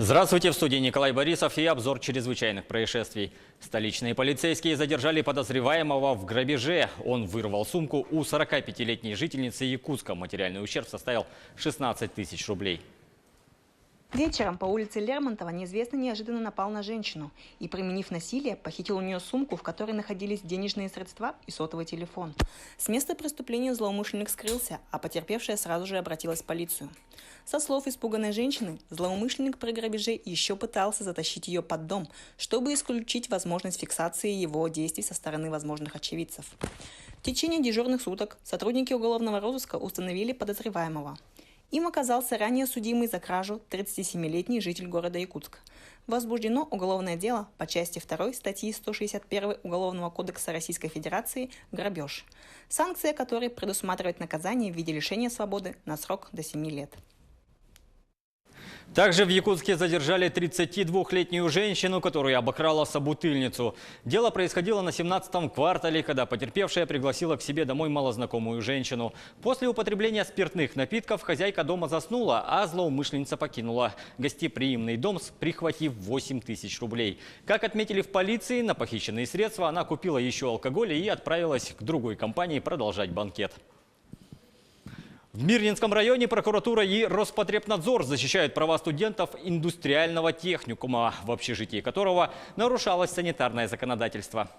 Здравствуйте, в студии Николай Борисов и обзор чрезвычайных происшествий. Столичные полицейские задержали подозреваемого в грабеже. Он вырвал сумку у 45-летней жительницы Якутска. Материальный ущерб составил 16 тысяч рублей. Вечером по улице Лермонтова неизвестный неожиданно напал на женщину и, применив насилие, похитил у нее сумку, в которой находились денежные средства и сотовый телефон. С места преступления злоумышленник скрылся, а потерпевшая сразу же обратилась в полицию. Со слов испуганной женщины, злоумышленник при грабеже еще пытался затащить ее под дом, чтобы исключить возможность фиксации его действий со стороны возможных очевидцев. В течение дежурных суток сотрудники уголовного розыска установили подозреваемого. Им оказался ранее судимый за кражу 37-летний житель города Якутск. Возбуждено уголовное дело по части 2 статьи 161 Уголовного кодекса Российской Федерации «Грабеж», санкция которой предусматривает наказание в виде лишения свободы на срок до 7 лет. Также в Якутске задержали 32-летнюю женщину, которая обокрала собутыльницу. Дело происходило на 17-м квартале, когда потерпевшая пригласила к себе домой малознакомую женщину. После употребления спиртных напитков хозяйка дома заснула, а злоумышленница покинула гостеприимный дом, прихватив 8 тысяч рублей. Как отметили в полиции, на похищенные средства она купила еще алкоголь и отправилась к другой компании продолжать банкет. В Мирнинском районе прокуратура и Роспотребнадзор защищают права студентов индустриального техникума, в общежитии которого нарушалось санитарное законодательство.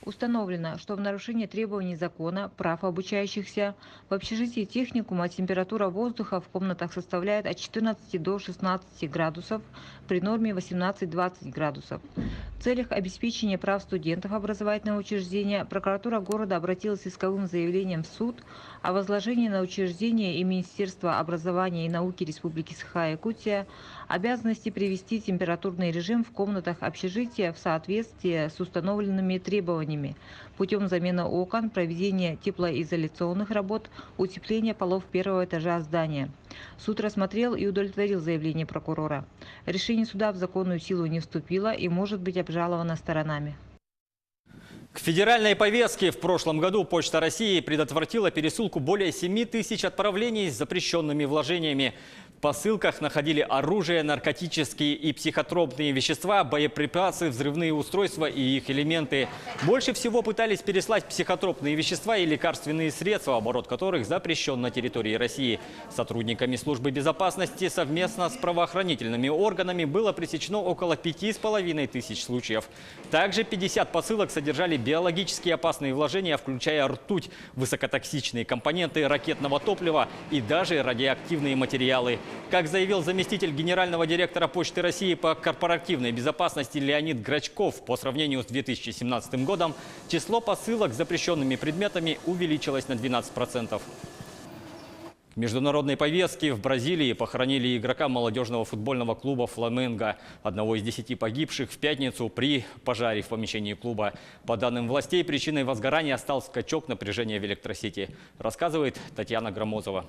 Установлено, что в нарушение требований закона, прав обучающихся, в общежитии техникума температура воздуха в комнатах составляет от 14 до 16 градусов, при норме 18-20 градусов. В целях обеспечения прав студентов образовательного учреждения прокуратура города обратилась с исковым заявлением в суд о возложении на учреждение и Министерство образования и науки Республики Саха-Якутия обязанности привести температурный режим в комнатах общежития в соответствии с установленными требованиями путем замены окон, проведения теплоизоляционных работ, утепления полов первого этажа здания. Суд рассмотрел и удовлетворил заявление прокурора. Решение суда в законную силу не вступило и может быть обжаловано сторонами. К федеральной повестке в прошлом году Почта России предотвратила пересылку более 7 тысяч отправлений с запрещенными вложениями. В посылках находили оружие, наркотические и психотропные вещества, боеприпасы, взрывные устройства и их элементы. Больше всего пытались переслать психотропные вещества и лекарственные средства, оборот которых запрещен на территории России. Сотрудниками службы безопасности совместно с правоохранительными органами было пресечено около 5,5 тысяч случаев. Также 50 посылок содержали биологически опасные вложения, включая ртуть, высокотоксичные компоненты ракетного топлива и даже радиоактивные материалы. Как заявил заместитель генерального директора Почты России по корпоративной безопасности Леонид Грачков, по сравнению с 2017 годом число посылок с запрещенными предметами увеличилось на 12%. В международной повестке в Бразилии похоронили игрока молодежного футбольного клуба «Фламенго», одного из 10 погибших в пятницу при пожаре в помещении клуба. По данным властей, причиной возгорания стал скачок напряжения в электросети, рассказывает Татьяна Громозова.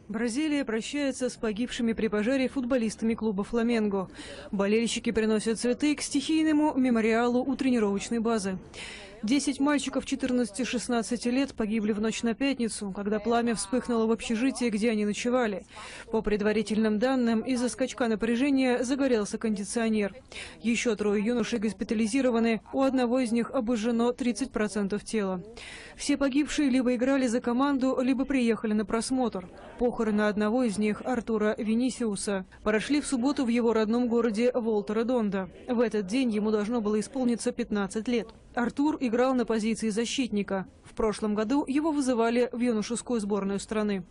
Бразилия прощается с погибшими при пожаре футболистами клуба «Фламенго». Болельщики приносят цветы к стихийному мемориалу у тренировочной базы. 10 мальчиков 14-16 лет погибли в ночь на пятницу, когда пламя вспыхнуло в общежитии, где они ночевали. По предварительным данным, из-за скачка напряжения загорелся кондиционер. Еще 3 юношей госпитализированы, у одного из них обожжено 30% тела. Все погибшие либо играли за команду, либо приехали на просмотр. Похороны одного из них, Артура Винисиуса, прошли в субботу в его родном городе Волта-Редонда. В этот день ему должно было исполниться 15 лет. Артур играл на позиции защитника. В прошлом году его вызывали в юношескую сборную страны.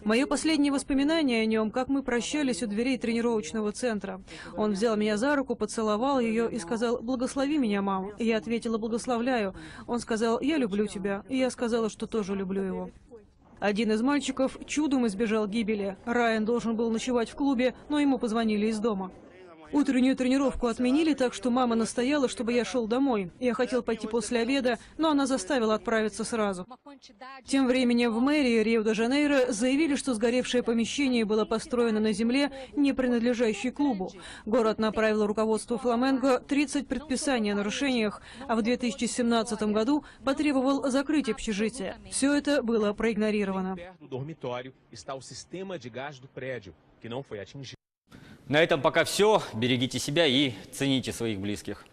Мое последнее воспоминание о нем, как мы прощались у дверей тренировочного центра. Он взял меня за руку, поцеловал ее и сказал: «Благослови меня, мама». Я ответила: «Благословляю». Он сказал: «Я люблю тебя». И я сказала, что тоже люблю его. Один из мальчиков чудом избежал гибели. Райан должен был ночевать в клубе, но ему позвонили из дома. Утреннюю тренировку отменили, так что мама настояла, чтобы я шел домой. Я хотел пойти после обеда, но она заставила отправиться сразу. Тем временем в мэрии Рио-де-Жанейро заявили, что сгоревшее помещение было построено на земле, не принадлежащей клубу. Город направил руководству Фламенго 30 предписаний о нарушениях, а в 2017 году потребовал закрыть общежитие. Все это было проигнорировано. На этом пока все. Берегите себя и цените своих близких.